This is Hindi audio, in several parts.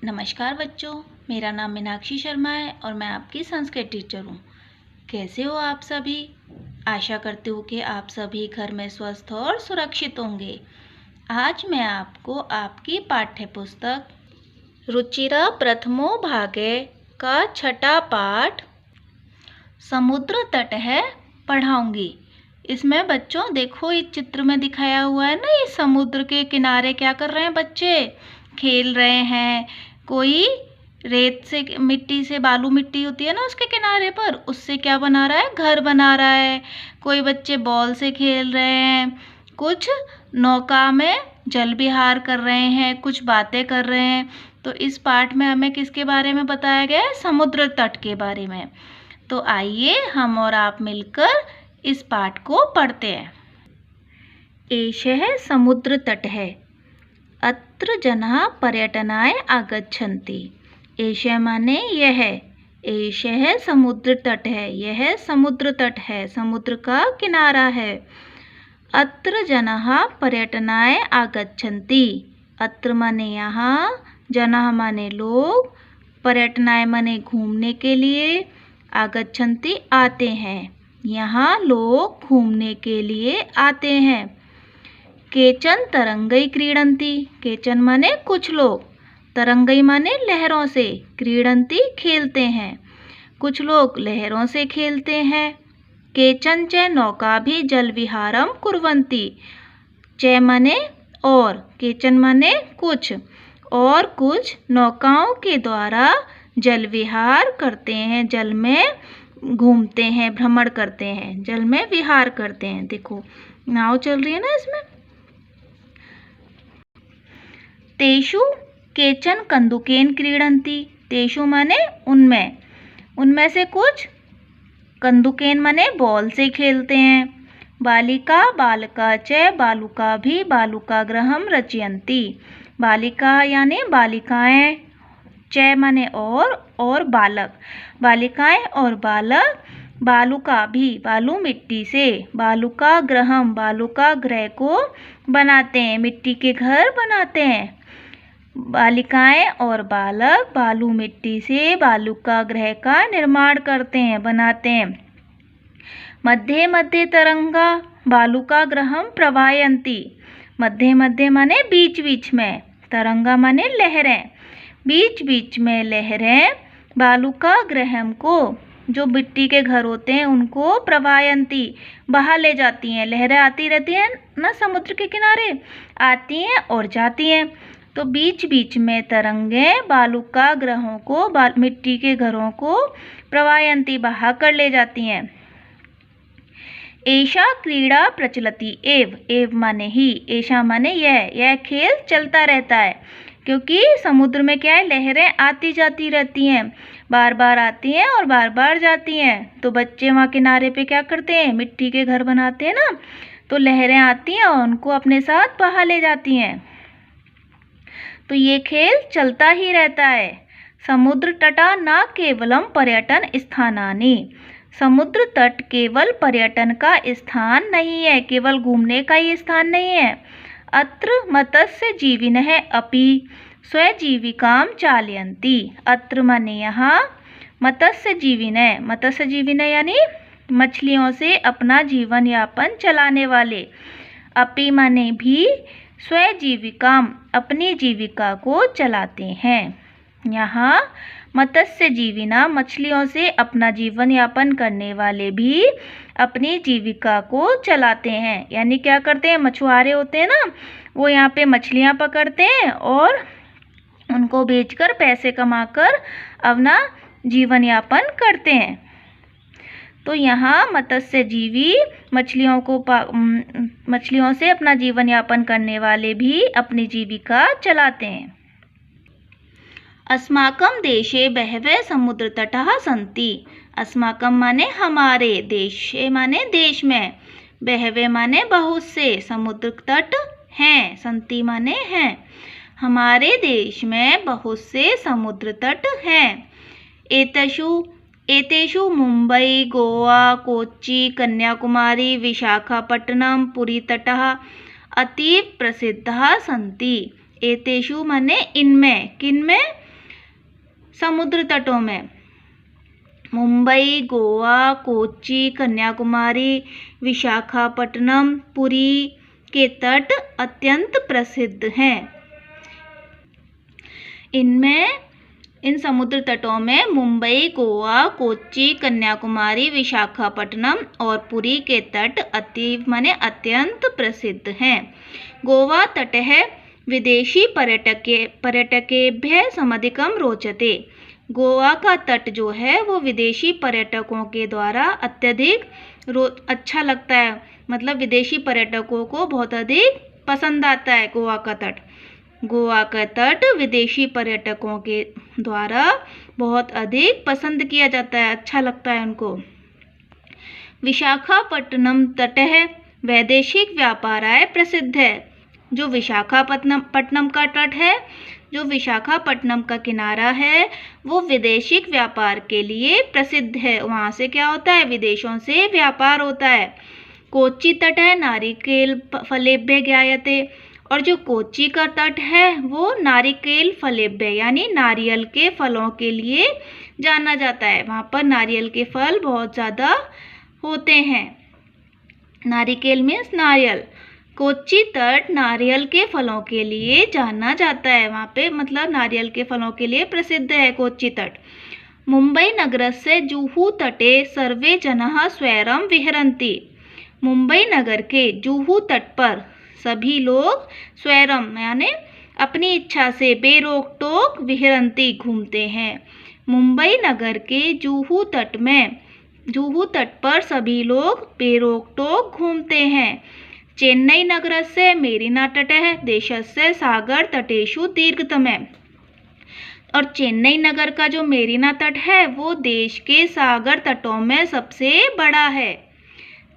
नमस्कार बच्चों, मेरा नाम मीनाक्षी शर्मा है और मैं आपकी संस्कृत टीचर हूँ। कैसे हो आप सभी? आशा करती हूँ कि आप सभी घर में स्वस्थ और सुरक्षित होंगे। आज मैं आपको आपकी पाठ्य पुस्तक रुचिरा प्रथमो भागे का छठा पाठ समुद्र तट है पढ़ाऊँगी। इसमें बच्चों देखो, इस चित्र में दिखाया हुआ है ना, ये समुद्र के किनारे क्या कर रहे हैं बच्चे? खेल रहे हैं। कोई रेत से, मिट्टी से, बालू मिट्टी होती है ना उसके किनारे पर, उससे क्या बना रहा है? घर बना रहा है। कोई बच्चे बॉल से खेल रहे हैं, कुछ नौका में जल विहार कर रहे हैं, कुछ बातें कर रहे हैं। तो इस पाठ में हमें किसके बारे में बताया गया है? समुद्र तट के बारे में। तो आइए हम और आप मिलकर इस पाठ को पढ़ते हैं। एषः समुद्र तट है, अत्र जनाः पर्यटनाय आगच्छन्ति। एषः माने यह, एषः समुद्र तट है, यह समुद्र तट है, समुद्र का किनारा है। अत्र जनाः पर्यटनाय आगच्छन्ति। अत्र माने यहाँ, जनाः माने लोग, पर्यटनाय माने घूमने के लिए, आगच्छन्ति आते हैं। यहाँ लोग घूमने के लिए आते हैं। केचन तरंगई क्रीडन्ति। केचन माने कुछ लोग, तरंगई माने लहरों से, क्रीडन्ति खेलते हैं। कुछ लोग लहरों से खेलते हैं। केचन च नौका भी जल विहारम कुर्वन्ति। च माने और, केचन माने कुछ, और कुछ नौकाओं के द्वारा जल विहार करते हैं, जल में घूमते हैं, भ्रमण करते हैं, जल में विहार करते हैं। देखो नाव चल रही है ना इसमें। तेषु केचन कंदुकेन क्रीडन्ति। तेषु माने उनमें, उनमें से कुछ, कंदुकेन माने बॉल से खेलते हैं। बालिका बालका च बालुका भी बालुका गृहम रचयन्ति। बालिका यानी बालिकाएं, च माने और बालक, बालिकाएं और बालक, बालुका भी बालू मिट्टी से, बालुका गृहम बालुका गृह को बनाते हैं, मिट्टी के घर बनाते हैं। बालिकाएं और बालक बालू मिट्टी से बालुका गृह का निर्माण करते हैं, बनाते हैं। मध्ये मध्ये तरंगा बालुका गृहम प्रवायन्ति। मध्ये मध्ये माने बीच बीच में, तरंगा माने लहरें, बीच बीच में लहरें बालुका गृहम को, जो मिट्टी के घर होते हैं उनको, प्रवायन्ति बहा ले जाती हैं। लहरें आती रहती हैं ना समुद्र के किनारे, आती हैं और जाती हैं। तो बीच बीच में तरंगें बालुका ग्रहों को, मिट्टी के घरों को, प्रवायन्ति बहा कर ले जाती हैं। एषा क्रीड़ा प्रचलति एव। एव माने ही, एषा माने यह खेल चलता रहता है, क्योंकि समुद्र में क्या है? लहरें आती जाती रहती हैं, बार बार आती हैं और बार बार जाती हैं। तो बच्चे वहाँ किनारे पे क्या करते हैं? मिट्टी के घर बनाते हैं ना, तो लहरें आती हैं और उनको अपने साथ बहा ले जाती हैं। तो ये खेल चलता ही रहता है। समुद्र तटा न केवलम पर्यटन स्थानानि। समुद्र तट केवल पर्यटन का स्थान नहीं है, केवल घूमने का ही स्थान नहीं है। अत्र मत्स्य जीविनः अपि स्वजीविकाम चालयन्ति। अत्र माने यहाँ, मत्स्य जीविनः, मत्स्य जीविनः यानी मछलियों से अपना जीवन यापन चलाने वाले, अपि माने भी, स्वजीविकाम अपनी जीविका को चलाते हैं। यहाँ मत्स्य जीविना मछलियों से अपना जीवन यापन करने वाले भी अपनी जीविका को चलाते हैं। यानी क्या करते हैं? मछुआरे होते हैं ना, वो यहाँ पे मछलियाँ पकड़ते हैं और उनको बेचकर पैसे कमाकर अपना जीवन यापन करते हैं। तो यहाँ मत्स्य जीवी मछलियों से अपना जीवन यापन करने वाले भी अपनी जीविका चलाते हैं। अस्माकं देशे बहवः समुद्र तटः सन्ति। अस्माकं माने हमारे, देशे माने देश में, बहवः माने बहुत से, समुद्र तट हैं, सन्ति माने हैं। हमारे देश में बहुत से समुद्र तट हैं। एतेषु मुंबई, गोवा, कोच्चि, कन्याकुमारी, विशाखापट्टनम, पुरी तटः अतीव प्रसिद्धः सन्ति। एतेषु माने इनमें, किनमें? समुद्र तटों में मुंबई, गोवा, कोच्चि, कन्याकुमारी, विशाखापट्टनम, पुरी के तट अत्यंत प्रसिद्ध हैं। इन समुद्र तटों में मुंबई, गोवा, कोच्चि, कन्याकुमारी, विशाखापट्टनम और पुरी के तट अत्यंत प्रसिद्ध हैं। गोवा तटः विदेशी पर्यटकेभ्यः समधिकं रोचते। गोवा का तट जो है वो विदेशी पर्यटकों के द्वारा अत्यधिक अच्छा लगता है, मतलब विदेशी पर्यटकों को बहुत अधिक पसंद आता है गोवा का तट। गोवा का तट विदेशी पर्यटकों के द्वारा बहुत अधिक पसंद किया जाता है, अच्छा लगता है उनको। विशाखापट्टनम तटः वैदेशिक व्यापाराय प्रसिद्ध है। जो विशाखापट्टनम का तट है, जो विशाखापट्टनम का किनारा है, वो विदेशिक व्यापार के लिए प्रसिद्ध है। वहाँ से क्या होता है, विदेशों से व्यापार होता है। कोच्चि तट है नारिकेल फलेभ्य ज्ञायते, और जो कोच्चि का तट है वो नारिकेल फलेभ्य यानी नारियल के फलों के लिए जाना जाता है। वहाँ पर नारियल के फल बहुत ज़्यादा होते हैं। नारिकेल मीन्स नारियल। कोच्चि तट नारियल के फलों के लिए जाना जाता है। वहाँ पे मतलब नारियल के फलों के लिए प्रसिद्ध है कोच्चि तट। मुंबई नगरस्य जुहू तटे सर्वे जनाः स्वैरं विहरन्ति। मुंबई नगर के जुहू तट पर सभी लोग स्वैरम यानी अपनी इच्छा से बेरोक टोक विहरन्ति घूमते हैं। मुंबई नगर के जुहू तट पर सभी लोग बेरोक टोक घूमते हैं। चेन्नई नगरस्य मेरिना तटः देशस्य सागर तटेषु दीर्घतमः। और चेन्नई नगर का जो मेरिना तट है वो देश के सागर तटों में सबसे बड़ा है।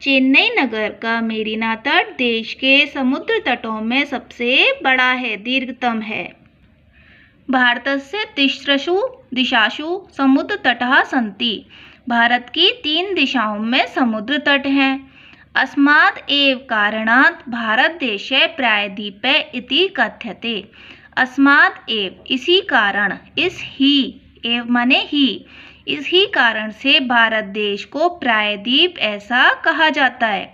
चेन्नई नगर का मेरिना तट देश के समुद्र तटों में सबसे बड़ा है, दीर्घतम है। भारतस्य तिस्रषु दिशासु समुद्र तटः सन्ति। भारत की 3 दिशाओं में समुद्र तट हैं। अस्मात् एव कारणात् भारत देशे प्रायद्वीपे इति कथ्यते। अस्मात् एव इसी कारण, इसी कारण से भारत देश को प्रायद्वीप ऐसा कहा जाता है।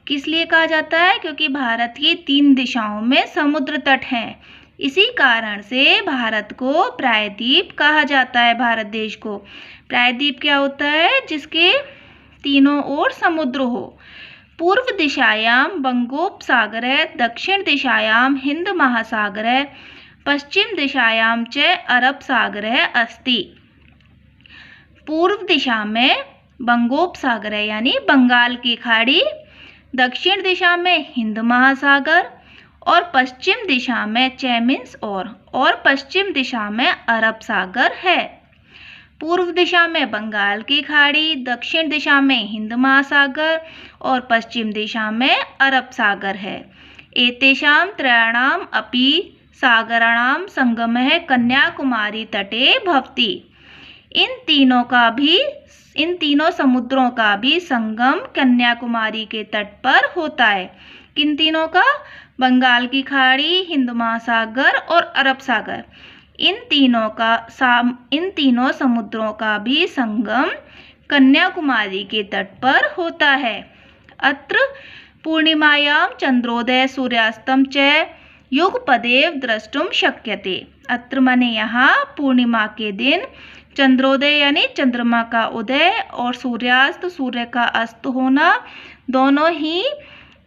किस लिए कहा जाता है? क्योंकि भारत की 3 दिशाओं में समुद्र तट हैं। इसी कारण से भारत को प्रायद्वीप कहा जाता है। भारत देश को प्रायद्वीप क्या होता है? जिसके तीनों ओर समुद्र हो। पूर्व दिशायां बंगोपसागर है, दक्षिण दिशायां हिंद महासागर है, पश्चिम दिशायां च अरब सागर है अस्ति। पूर्व दिशा में बंगोपसागर है यानी बंगाल की खाड़ी, दक्षिण दिशा में हिंद महासागर और पश्चिम दिशा में चैमिन्स और पश्चिम दिशा में अरब सागर है। पूर्व दिशा में बंगाल की खाड़ी, दक्षिण दिशा में हिंद महासागर और पश्चिम दिशा में अरब सागर है। एतेषां त्रयाणाम् अपि सागराणां संगमः कन्याकुमारी तटे भवति। इन तीनों समुद्रों का भी संगम कन्याकुमारी के तट पर होता है। किन तीनों का? बंगाल की खाड़ी, हिंद महासागर और अरब सागर। इन तीनों समुद्रों का भी संगम कन्याकुमारी के तट पर होता है। अत्र पूर्णिमायां चंद्रोदय सूर्यास्तं च युगपदेव द्रष्टुम शक्यते। अत्र माने यहाँ पूर्णिमा के दिन चंद्रोदय यानी चंद्रमा का उदय और सूर्यास्त सूर्य का अस्त होना दोनों ही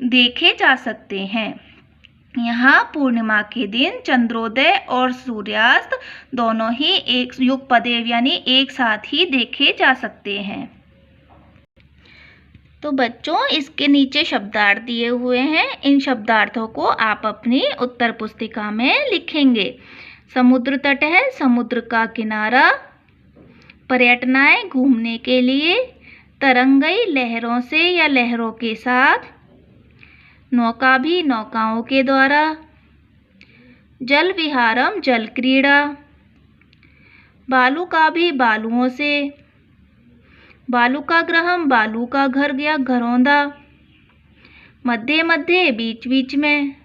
देखे जा सकते हैं। यहाँ पूर्णिमा के दिन चंद्रोदय और सूर्यास्त दोनों ही एक युगपदेव यानी एक साथ ही देखे जा सकते हैं। तो बच्चों, इसके नीचे शब्दार्थ दिए हुए हैं। इन शब्दार्थों को आप अपनी उत्तर पुस्तिका में लिखेंगे। समुद्र तट है समुद्र का किनारा, पर्यटनाएं घूमने के लिए, तरंगई लहरों से या लहरों के साथ, नौका भी नौकाओं के द्वारा, जल विहारम जल क्रीड़ा, बालू का भी बालुओं से, बालू का ग्रहम बालू का घर या घरौंदा, मध्य मध्य बीच बीच में,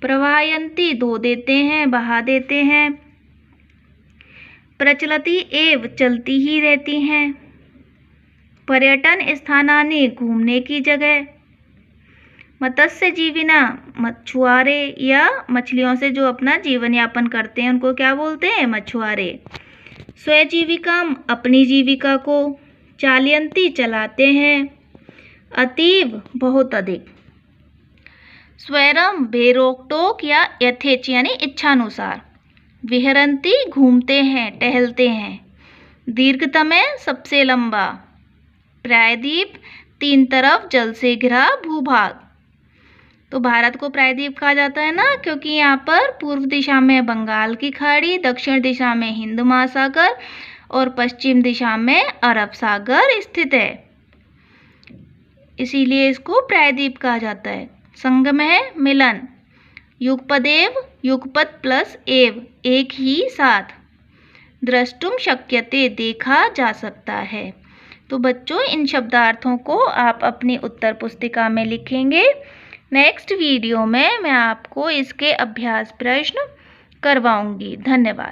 प्रवाहयंती धो देते हैं बहा देते हैं, प्रचलति एव चलती ही रहती हैं। पर्यटन स्थानानि घूमने की जगह। मत्स्यजीविना मछुआरे या मछलियों से जो अपना जीवन यापन करते हैं उनको क्या बोलते हैं? मछुआरे। स्वजीविकाम अपनी जीविका को। चालयंती चलाते हैं। अतीव बहुत अधिक। स्वैरम बेरोक टोक या यथेच यानी इच्छानुसार। विहरंती घूमते हैं टहलते हैं। दीर्घतमे सबसे लंबा। प्रायद्वीप 3 तरफ जल से घिरा भूभाग। तो भारत को प्रायद्वीप कहा जाता है ना, क्योंकि यहाँ पर पूर्व दिशा में बंगाल की खाड़ी, दक्षिण दिशा में हिंद महासागर और पश्चिम दिशा में अरब सागर स्थित है, इसीलिए इसको प्रायद्वीप कहा जाता है। संगम है मिलन। युगपदेव युगपद प्लस एव एक ही साथ। द्रष्टुम शक्यते देखा जा सकता है। तो बच्चों इन शब्दार्थों को आप अपनी उत्तर पुस्तिका में लिखेंगे। नेक्स्ट वीडियो में मैं आपको इसके अभ्यास प्रश्न करवाऊंगी। धन्यवाद।